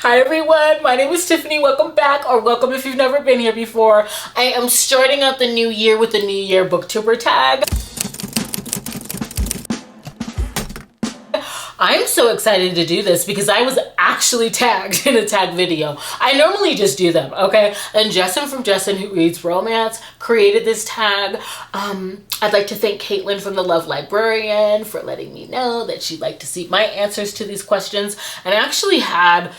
Hi everyone, my name is Tiffany. Welcome back, or welcome if you've never been here before. I am starting out the new year with the new Year Booktuber Tag. I'm so excited to do this because I was actually tagged in a tag video. I normally just do them, okay? And Jessin from Jessin Who Reads Romance created this tag. I'd like to thank Caitlin from the Librarian for letting me know that she'd like to see my answers to these questions. And I actually had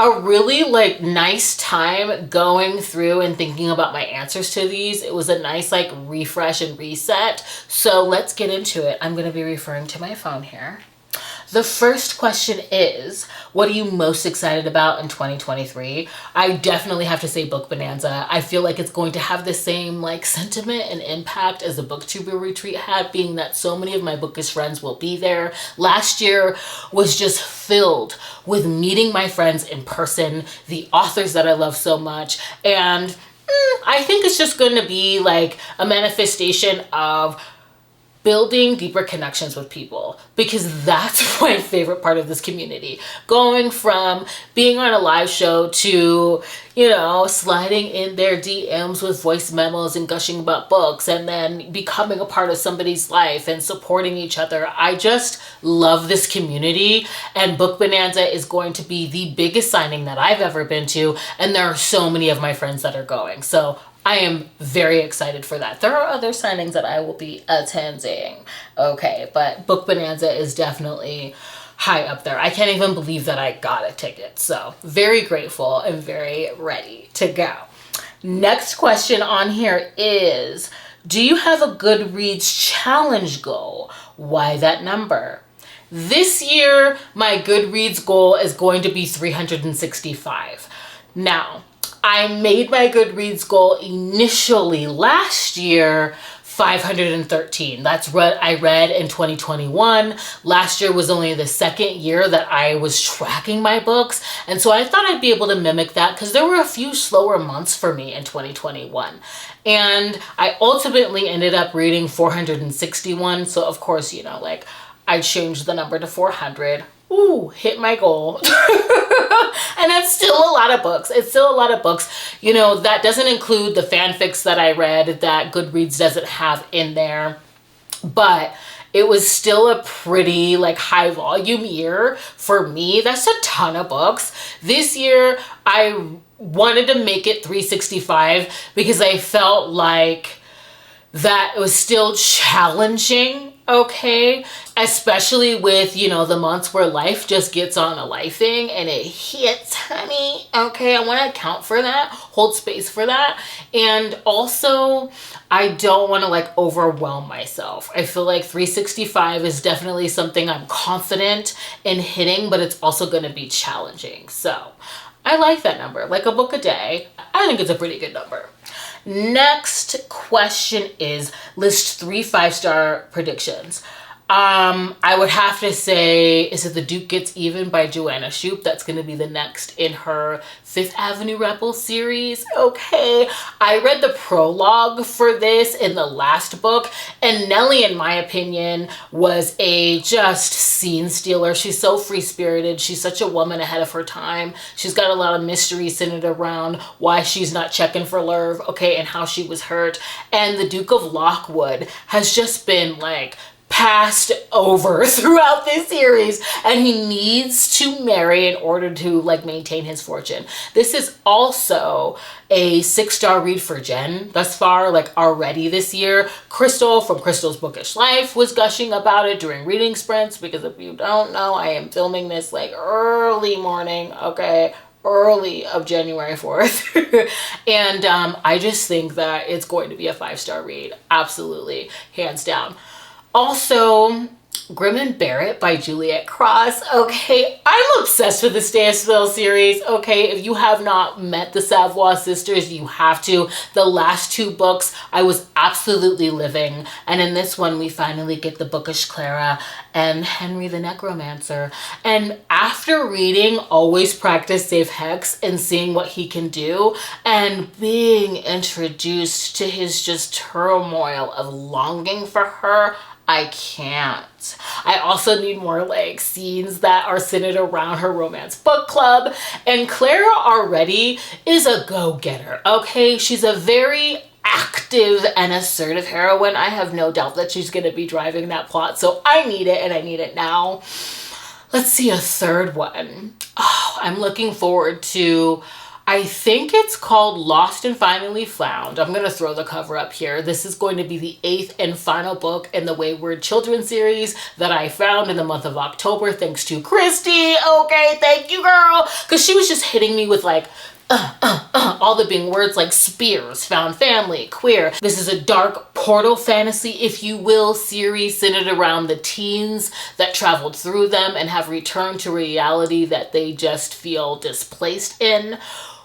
a really nice time going through and thinking about my answers to these. It was a nice refresh and reset. So let's get into it. I'm gonna be referring to my phone here. The first question is, what are you most excited about in 2023? I definitely have to say Book Bonanza. I feel like it's going to have the same sentiment and impact as the Booktuber retreat had, being that so many of my bookish friends will be there. Last year was just filled with meeting my friends in person, the authors that I love so much, and I think it's just going to be a manifestation of building deeper connections with people, because that's my favorite part of this community. Going from being on a live show to, sliding in their DMs with voice memos and gushing about books, and then becoming a part of somebody's life and supporting each other. I just love this community, and Book Bonanza is going to be the biggest signing that I've ever been to, and there are so many of my friends that are going. So I am very excited for that. There are other signings that I will be attending. Okay, but Book Bonanza is definitely high up there. I can't even believe that I got a ticket. So very grateful and very ready to go. Next question on here is, do you have a Goodreads challenge goal? Why that number? This year, my Goodreads goal is going to be 365. Now, I made my Goodreads goal initially last year 513. That's what I read in 2021. Last year was only the second year that I was tracking my books. And so I thought I'd be able to mimic that because there were a few slower months for me in 2021. And I ultimately ended up reading 461. So of course, I changed the number to 400. Ooh, hit my goal. And that's still a lot of books. It's still a lot of books. That doesn't include the fanfics that I read that Goodreads doesn't have in there. But it was still a pretty high volume year for me. That's a ton of books. This year, I wanted to make it 365 because I felt like that was still challenging, okay? Especially with, the months where life just gets on a lifing and it hits, honey, okay? I want to account for that, hold space for that. And also, I don't want to overwhelm myself. I feel like 365 is definitely something I'm confident in hitting, but it's also going to be challenging. So I like that number, a book a day. I think it's a pretty good number. Next question is, list 3 5-star predictions. I would have to say, is it The Duke Gets Even by Joanna Shupe? That's going to be the next in her Fifth Avenue Rebel series. Okay, I read the prologue for this in the last book, and Nellie, in my opinion, was a just scene stealer. She's so free-spirited. She's such a woman ahead of her time. She's got a lot of mystery centered around why she's not checking for love, okay, and how she was hurt. And the Duke of Lockwood has just been passed over throughout this series, and he needs to marry in order to maintain his fortune. This is also a 6-star read for Jen thus far, already this year. Crystal from Crystal's Bookish Life was gushing about it during reading sprints, because if you don't know, I am filming this early morning, okay, early of January 4th. And I just think that it's going to be a 5-star read. Absolutely, hands down. Also, Grim and Barrett by Juliette Cross. Okay, I'm obsessed with the Stansville series. Okay, if you have not met the Savoy sisters, you have to. The last 2 books, I was absolutely living. And in this one, we finally get the bookish Clara and Henry the Necromancer. And after reading Always Practice Safe Hex and seeing what he can do, and being introduced to his just turmoil of longing for her, I can't. that. I also need more like scenes that are centered around her romance book club. And Clara already is a go-getter, okay? She's a very active and assertive heroine. I have no doubt that she's going to be driving that plot. So I need it, and I need it now. Let's see a third one. Oh, I'm looking forward to, I think it's called Lost and Finally Found. I'm going to throw the cover up here. This is going to be the 8th and final book in the Wayward Children series that I found in the month of October, thanks to Christy. Okay, thank you, girl. Because she was just hitting me with like, all the big words like spears, found family, queer. This is a dark portal fantasy, if you will, series centered around the teens that traveled through them and have returned to reality that they just feel displaced in.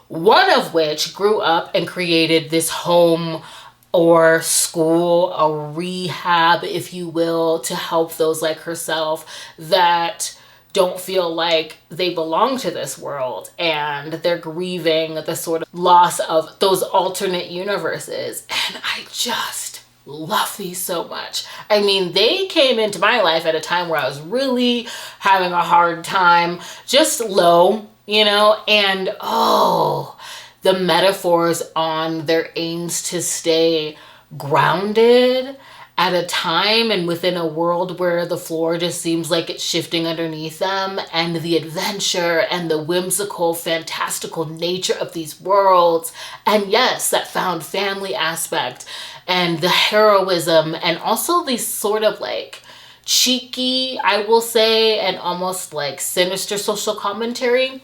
One of which grew up and created this home or school, a rehab, if you will, to help those like herself that don't feel like they belong to this world, and they're grieving the sort of loss of those alternate universes. And I just love these so much. I mean, they came into my life at a time where I was really having a hard time, just low, you know, and oh, the metaphors on their aims to stay grounded at a time and within a world where the floor just seems like it's shifting underneath them, and the adventure and the whimsical, fantastical nature of these worlds. And yes, that found family aspect and the heroism, and also these sort of like cheeky, I will say, and almost like sinister social commentary.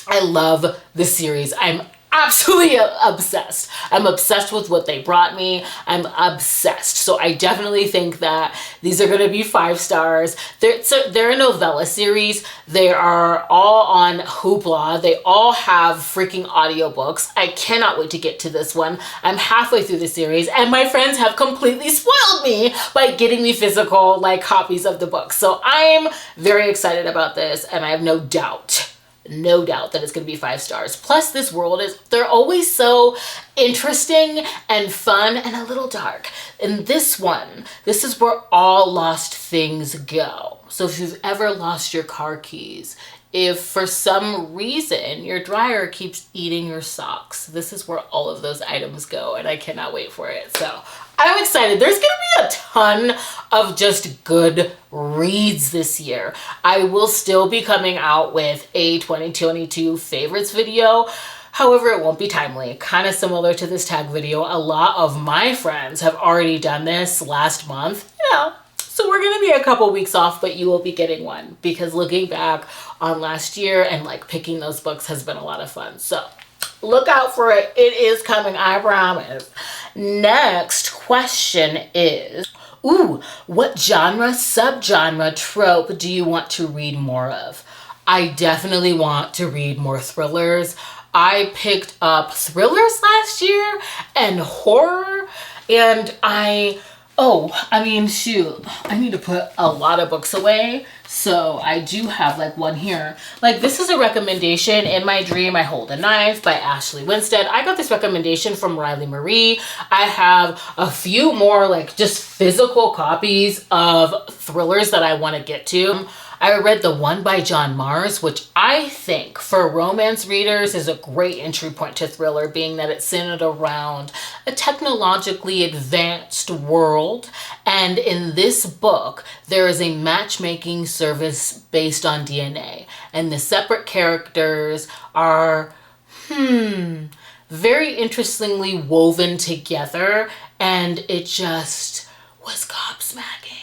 I love this series. I'm absolutely obsessed. I'm obsessed with what they brought me. I'm obsessed. So I definitely think that these are going to be 5 stars. They're a novella series. They are all on Hoopla. They all have freaking audiobooks. I cannot wait to get to this one. I'm halfway through the series, and my friends have completely spoiled me by getting me physical like copies of the books. So I'm very excited about this, and I have no doubt that it's going to be 5 stars. Plus, this world they're always so interesting and fun and a little dark. In this one, this is where all lost things go. So if you've ever lost your car keys, if for some reason your dryer keeps eating your socks, this is where all of those items go, and I cannot wait for it. So I'm excited. There's gonna be a ton of just good reads this year. I will still be coming out with a 2022 favorites video. However, it won't be timely. Kind of similar to this tag video. A lot of my friends have already done this last month, you know. So we're gonna be a couple weeks off, but you will be getting one, because looking back on last year and like picking those books has been a lot of fun. So look out for it. It is coming, I promise. Next question is, what genre, subgenre, trope do you want to read more of? I definitely want to read more thrillers. I picked up thrillers last year and horror, and shoot, I need to put a lot of books away. So I do have like one here. Like, this is a recommendation, In My Dream I Hold a Knife by Ashley Winstead. I got this recommendation from Riley Marie. I have a few more like just physical copies of thrillers that I want to get to. I read the one by John Mars, which I think for romance readers is a great entry point to thriller, being that it's centered around a technologically advanced world. And in this book, there is a matchmaking service based on DNA. And the separate characters are, very interestingly woven together. And it just was gobsmacking.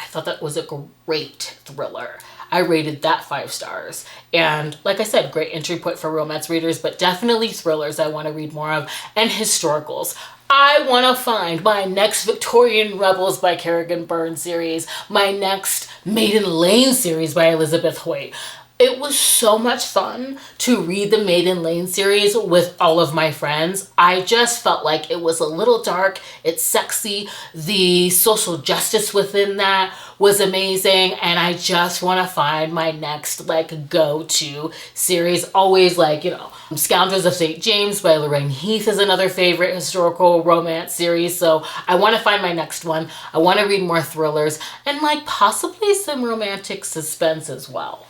I thought that was a great thriller. I rated that 5 stars. And like I said, great entry point for romance readers, but definitely thrillers I want to read more of, and historicals. I want to find my next Victorian Rebels by Kerrigan Byrne series, my next Maiden Lane series by Elizabeth Hoyt. It was so much fun to read the Maiden Lane series with all of my friends. I just felt like it was a little dark, it's sexy, the social justice within that was amazing, and I just want to find my next like go-to series. Always like, you know, Scoundrels of St. James by Lorraine Heath is another favorite historical romance series, so I want to find my next one. I want to read more thrillers and like possibly some romantic suspense as well.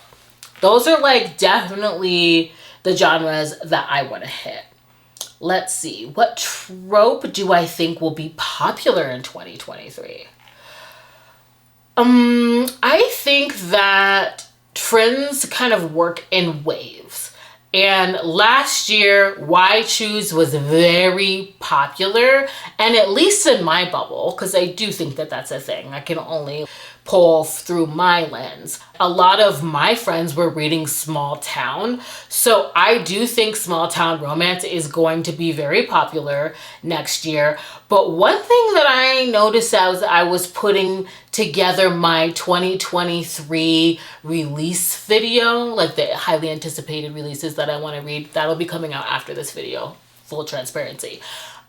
Those are like definitely the genres that I want to hit. Let's see. What trope do I think will be popular in 2023? I think that trends kind of work in waves. And last year, Why Choose was very popular, and at least in my bubble, because I do think that that's a thing. I can only pull through my lens. A lot of my friends were reading Small Town, so I do think small town romance is going to be very popular next year. But one thing that I noticed as I was putting together my 2023 release video, like the highly anticipated releases that I want to read, that'll be coming out after this video, full transparency.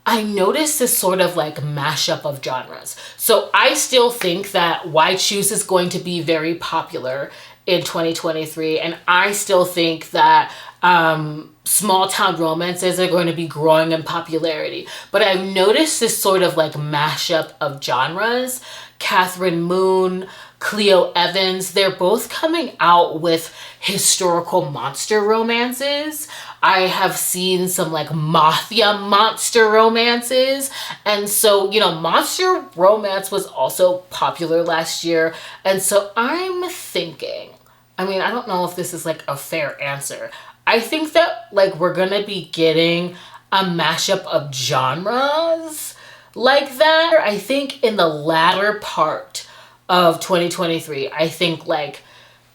I noticed this sort of like mashup of genres. So I still think that Why Choose is going to be very popular in 2023. And I still think that small town romances are going to be growing in popularity. But I've noticed this sort of like mashup of genres. Catherine Moon, Cleo Evans, they're both coming out with historical monster romances. I have seen some like mafia monster romances. And so, you know, monster romance was also popular last year. And so I'm thinking, I mean, I don't know if this is like a fair answer. I think that like we're gonna be getting a mashup of genres like that. I think in the latter part of 2023, I think like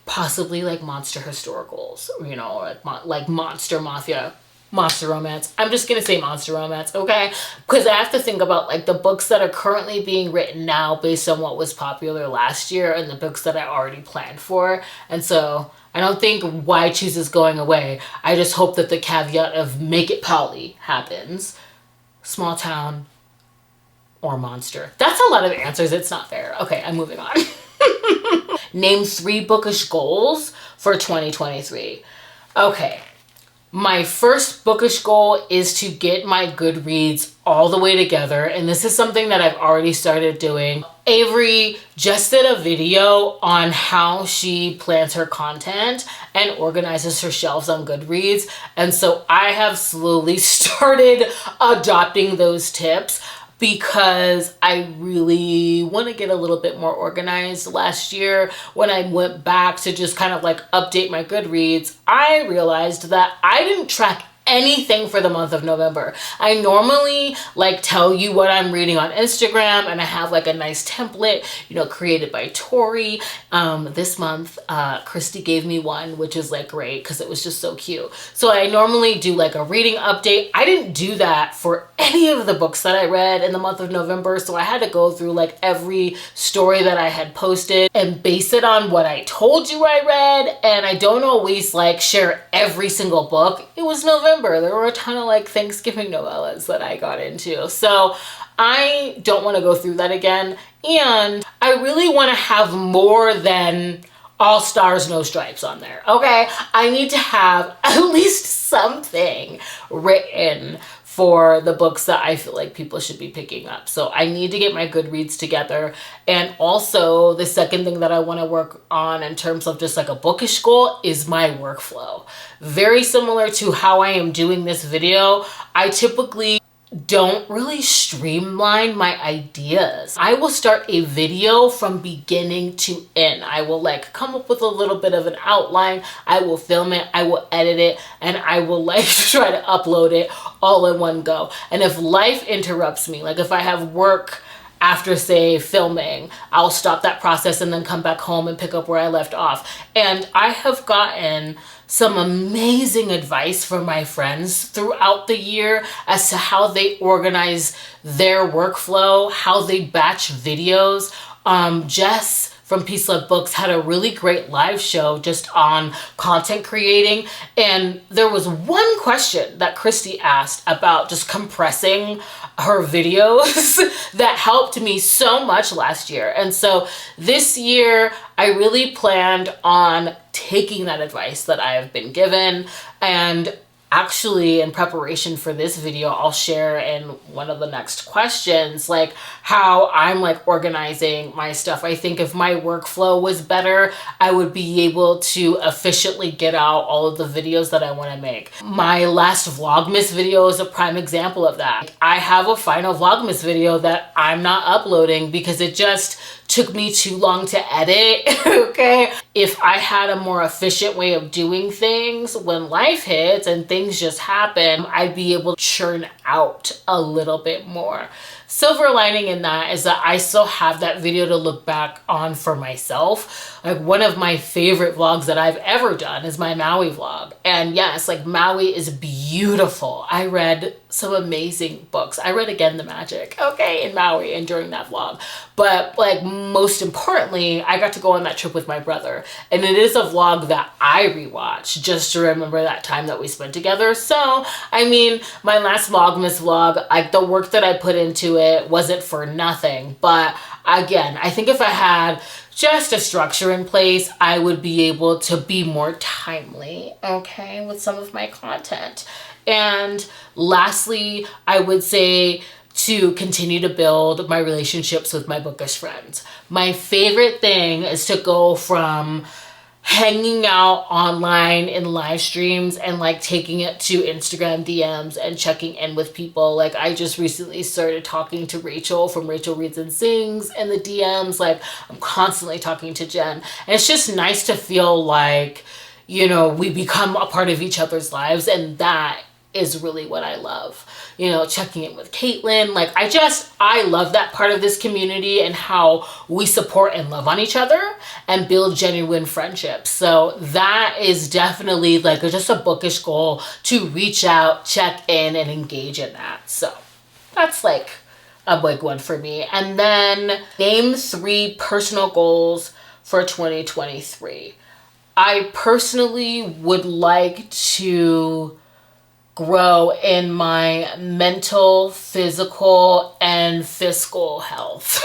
possibly like monster historicals, you know, like monster mafia, monster romance. I'm just gonna say monster romance, okay? Because I have to think about like the books that are currently being written now based on what was popular last year and the books that I already planned for. And so I don't think Why Choose is going away. I just hope that the caveat of make it poly happens. Small town or monster. That's a lot of answers. It's not fair. Okay, I'm moving on. Name 3 bookish goals for 2023. Okay. My first bookish goal is to get my Goodreads all the way together. And this is something that I've already started doing. Avery just did a video on how she plans her content and organizes her shelves on Goodreads. And so I have slowly started adopting those tips because I really want to get a little bit more organized. Last year, when I went back to just kind of like update my Goodreads, I realized that I didn't track anything for the month of November. I normally like tell you what I'm reading on Instagram, and I have like a nice template, you know, created by Tori. This month, Christy gave me one, which is like great because it was just so cute. So I normally do like a reading update. I didn't do that for any of the books that I read in the month of November. So I had to go through like every story that I had posted and base it on what I told you I read. And I don't always like share every single book. It was November. There were a ton of like Thanksgiving novellas that I got into. So I don't want to go through that again. And I really want to have more than all stars, no stripes on there. Okay. I need to have at least something written for the books that I feel like people should be picking up. So I need to get my Goodreads together. And also the second thing that I want to work on in terms of just like a bookish goal is my workflow. Very similar to how I am doing this video, I typically don't really streamline my ideas. I will start a video from beginning to end. I will like come up with a little bit of an outline. I will film it, I will edit it, and I will like try to upload it all in one go. And if life interrupts me, like if I have work after say filming, I'll stop that process and then come back home and pick up where I left off. And I have gotten some amazing advice from my friends throughout the year as to how they organize their workflow, how they batch videos. Jess from Peace Love Books had a really great live show just on content creating. And there was one question that Christy asked about just compressing her videos that helped me so much last year. And so this year, I really planned on taking that advice that I have been given. And actually, in preparation for this video, I'll share in one of the next questions, like how I'm like organizing my stuff. I think if my workflow was better, I would be able to efficiently get out all of the videos that I want to make. My last Vlogmas video is a prime example of that. I have a final Vlogmas video that I'm not uploading because it just took me too long to edit, okay? If I had a more efficient way of doing things when life hits and things just happen, I'd be able to churn out a little bit more. Silver lining in that is that I still have that video to look back on for myself. Like one of my favorite vlogs that I've ever done is my Maui vlog. And yes, like Maui is beautiful. I read some amazing books. I read Again the Magic, okay, in Maui and during that vlog. But like most importantly, I got to go on that trip with my brother. And it is a vlog that I rewatch just to remember that time that we spent together. So, I mean, my last Vlogmas vlog, like the work that I put into it wasn't for nothing. But again, I think if I had just a structure in place, I would be able to be more timely, okay, with some of my content. And lastly, I would say to continue to build my relationships with my bookish friends. My favorite thing is to go from hanging out online in live streams and like taking it to Instagram DMs and checking in with people. Like I just recently started talking to Rachel from Rachel Reads and Sings in the DMs. Like I'm constantly talking to Jen. And it's just nice to feel like, you know, we become a part of each other's lives, and that is really what I love. You know, checking in with Caitlin. Like I love that part of this community and how we support and love on each other and build genuine friendships. So that is definitely like just a bookish goal, to reach out, check in, and engage in that. So that's like a big one for me. And then name 3 personal goals for 2023. I personally would like to grow in my mental, physical, and fiscal health.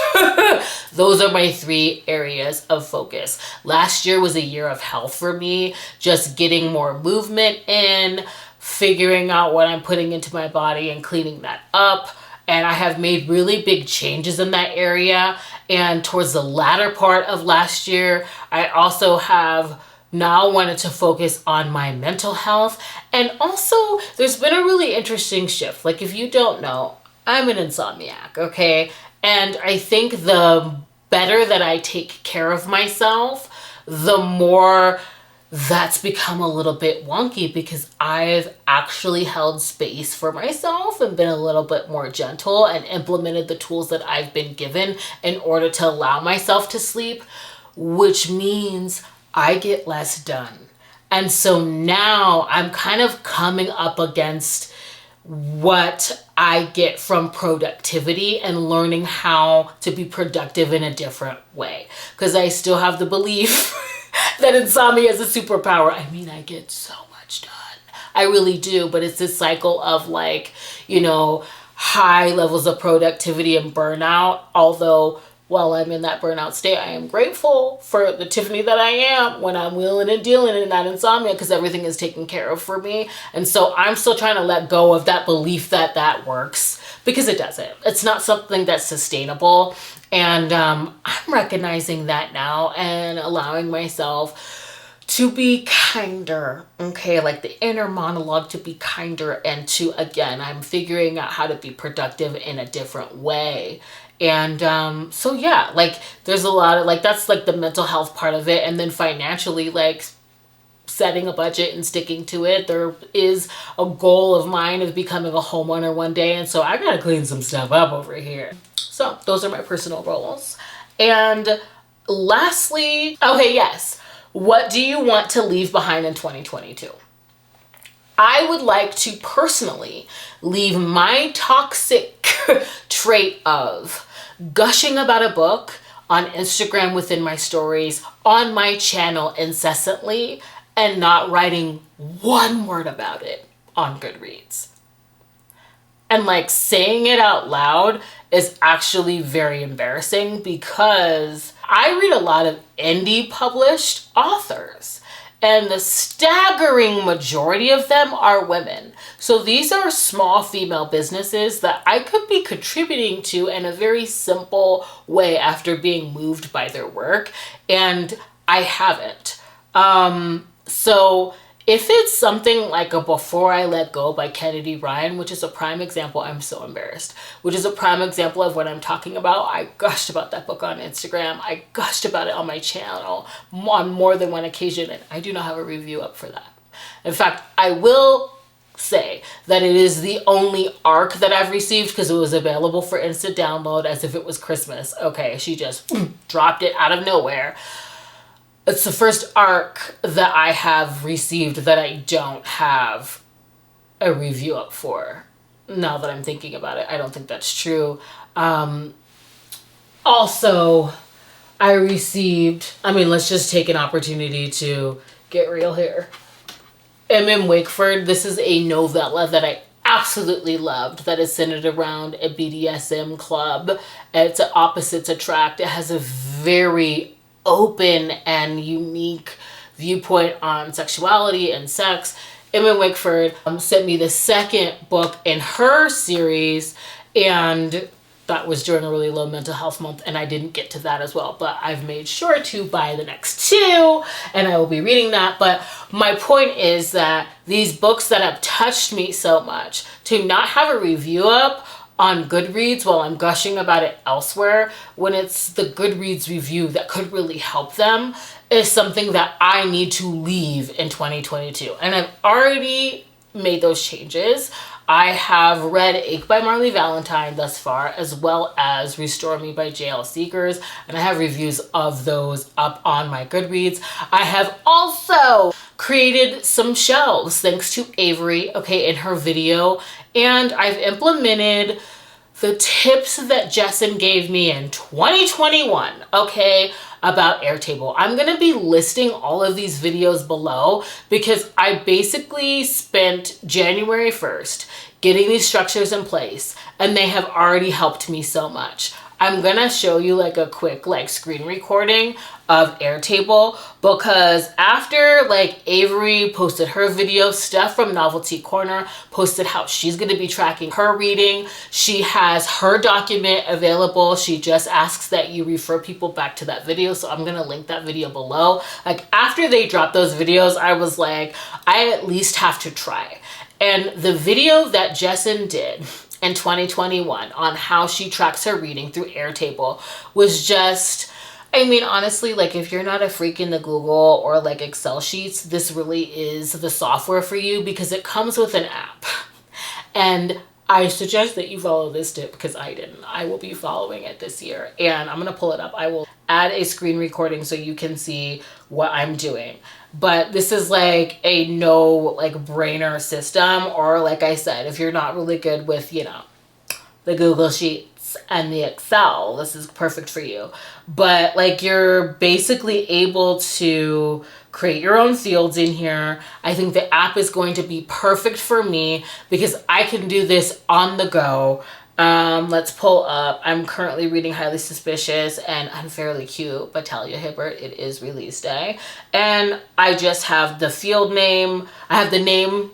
Those are my 3 areas of focus. Last year was a year of health for me, just getting more movement in, figuring out what I'm putting into my body and cleaning that up. And I have made really big changes in that area. And towards the latter part of last year, I also have now wanted to focus on my mental health. And also there's been a really interesting shift. Like if you don't know, I'm an insomniac, okay? And I think the better that I take care of myself, the more that's become a little bit wonky, because I've actually held space for myself and been a little bit more gentle and implemented the tools that I've been given in order to allow myself to sleep, which means I get less done. And so now I'm kind of coming up against what I get from productivity and learning how to be productive in a different way. Because I still have the belief that insomnia is a superpower. I mean, I get so much done. I really do. But it's this cycle of like, you know, high levels of productivity and burnout. Although while I'm in that burnout state, I am grateful for the Tiffany that I am when I'm wheeling and dealing in that insomnia, because everything is taken care of for me. And so I'm still trying to let go of that belief that that works, because it doesn't. It's not something that's sustainable. And I'm recognizing that now and allowing myself to be kinder, okay? Like the inner monologue to be kinder, and to, again, I'm figuring out how to be productive in a different way. And so yeah, like there's a lot of like, that's like the mental health part of it. And then financially, like setting a budget and sticking to it. There is a goal of mine of becoming a homeowner one day. And so I gotta clean some stuff up over here. So those are my personal goals. And lastly, okay, yes. What do you want to leave behind in 2022? I would like to personally leave my toxic trait of gushing about a book on Instagram within my stories, on my channel incessantly, and not writing one word about it on Goodreads. And like saying it out loud is actually very embarrassing because I read a lot of indie published authors, and the staggering majority of them are women. So these are small female businesses that I could be contributing to in a very simple way after being moved by their work, and I haven't. So if it's something like a Before I Let Go by Kennedy Ryan, which is a prime example, I'm so embarrassed, which is a prime example of what I'm talking about. I gushed about that book on Instagram. I gushed about it on my channel on more than one occasion, and I do not have a review up for that. In fact, I will say that it is the only arc that I've received because it was available for instant download as if it was Christmas. Okay, she just dropped it out of nowhere. It's the first arc that I have received that I don't have a review up for. Now that I'm thinking about it, I don't think that's true. Also, I received, let's just take an opportunity to get real here. M.M. Wakeford, this is a novella that I absolutely loved that is centered around a BDSM club. It's an opposites attract. It has a very open and unique viewpoint on sexuality and sex. M.M. Wakeford sent me the second book in her series, and that was during a really low mental health month, and I didn't get to that as well, but I've made sure to buy the next two, and I will be reading that. But my point is that these books that have touched me so much, to not have a review up on Goodreads while I'm gushing about it elsewhere, when it's the Goodreads review that could really help them, is something that I need to leave in 2022. And I've already made those changes. I have read Ache by Marley Valentine thus far, as well as Restore Me by J.L. Seekers, and I have reviews of those up on my Goodreads. I have also created some shelves thanks to Avery, in her video, and I've implemented the tips that Jessen gave me in 2021, about Airtable. I'm going to be listing all of these videos below because I basically spent January 1st getting these structures in place, and they have already helped me so much. I'm going to show you like a quick screen recording of Airtable, because after Avery posted her video, Steph from Novelty Corner posted how she's going to be tracking her reading. She has her document available. She just asks that you refer people back to that video. So I'm going to link that video below. After they dropped those videos, I was like, I at least have to try. And the video that Jessen did in 2021 on how she tracks her reading through Airtable was just, honestly, if you're not a freak in the Google or Excel sheets, this really is the software for you, because it comes with an app. And I suggest that you follow this tip because I didn't. I will be following it this year, and I'm going to pull it up. I will add a screen recording so you can see what I'm doing. But this is a no brainer system, or I said, if you're not really good with, the Google Sheets and the Excel, this is perfect for you. But you're basically able to create your own fields in here. I think the app is going to be perfect for me because I can do this on the go. Let's pull up. I'm currently reading Highly Suspicious and Unfairly Cute by Talia Hibbert. It is release day. And I just have the field name. I have the name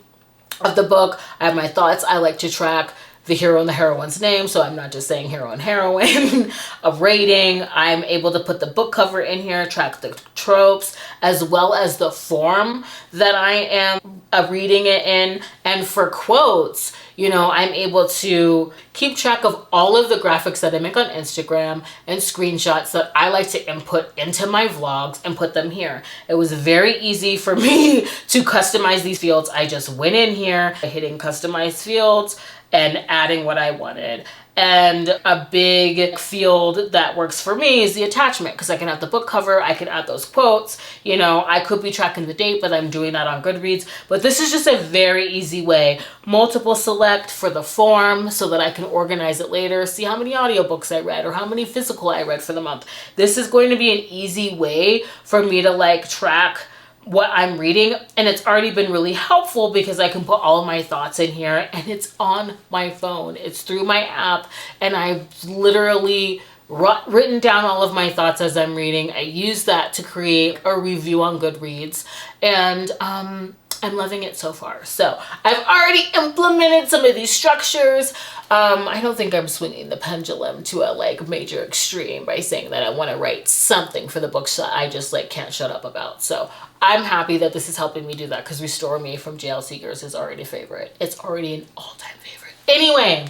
of the book. I have my thoughts. I like to track the hero and the heroine's name, so I'm not just saying hero and heroine. A rating. I'm able to put the book cover in here, track the tropes, as well as the form that I am reading it in. And for quotes, I'm able to keep track of all of the graphics that I make on Instagram and screenshots that I like to input into my vlogs and put them here. It was very easy for me to customize these fields. I just went in here, hitting customize fields, and adding what I wanted. And a big field that works for me is the attachment, because I can have the book cover, I can add those quotes, you know, I could be tracking the date, but I'm doing that on Goodreads. But this is just a very easy way. Multiple select for the form so that I can organize it later, see how many audiobooks I read or how many physical I read for the month. This is going to be an easy way for me to like track what I'm reading, and it's already been really helpful because I can put all of my thoughts in here and it's on my phone. It's through my app, and I've literally written down all of my thoughts as I'm reading. I use that to create a review on Goodreads, and I'm loving it so far. So I've already implemented some of these structures. I don't think I'm swinging the pendulum to a like major extreme by saying that I want to write something for the books that I just like can't shut up about. So I'm happy that this is helping me do that, because Restore Me from JL Seekers is already a favorite. It's already an all-time favorite. Anyway,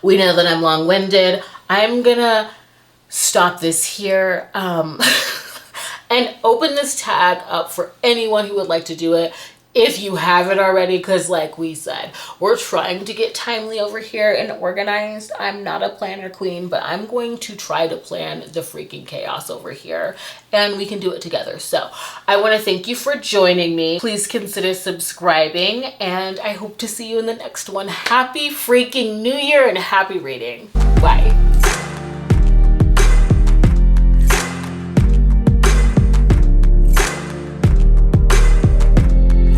we know that I'm long-winded. I'm gonna stop this here and open this tag up for anyone who would like to do it. If you haven't already, because like we said, we're trying to get timely over here and organized. I'm not a planner queen, but I'm going to try to plan the freaking chaos over here, and we can do it together. So I want to thank you for joining me. Please consider subscribing, and I hope to see you in the next one. Happy freaking New Year and happy reading. Bye.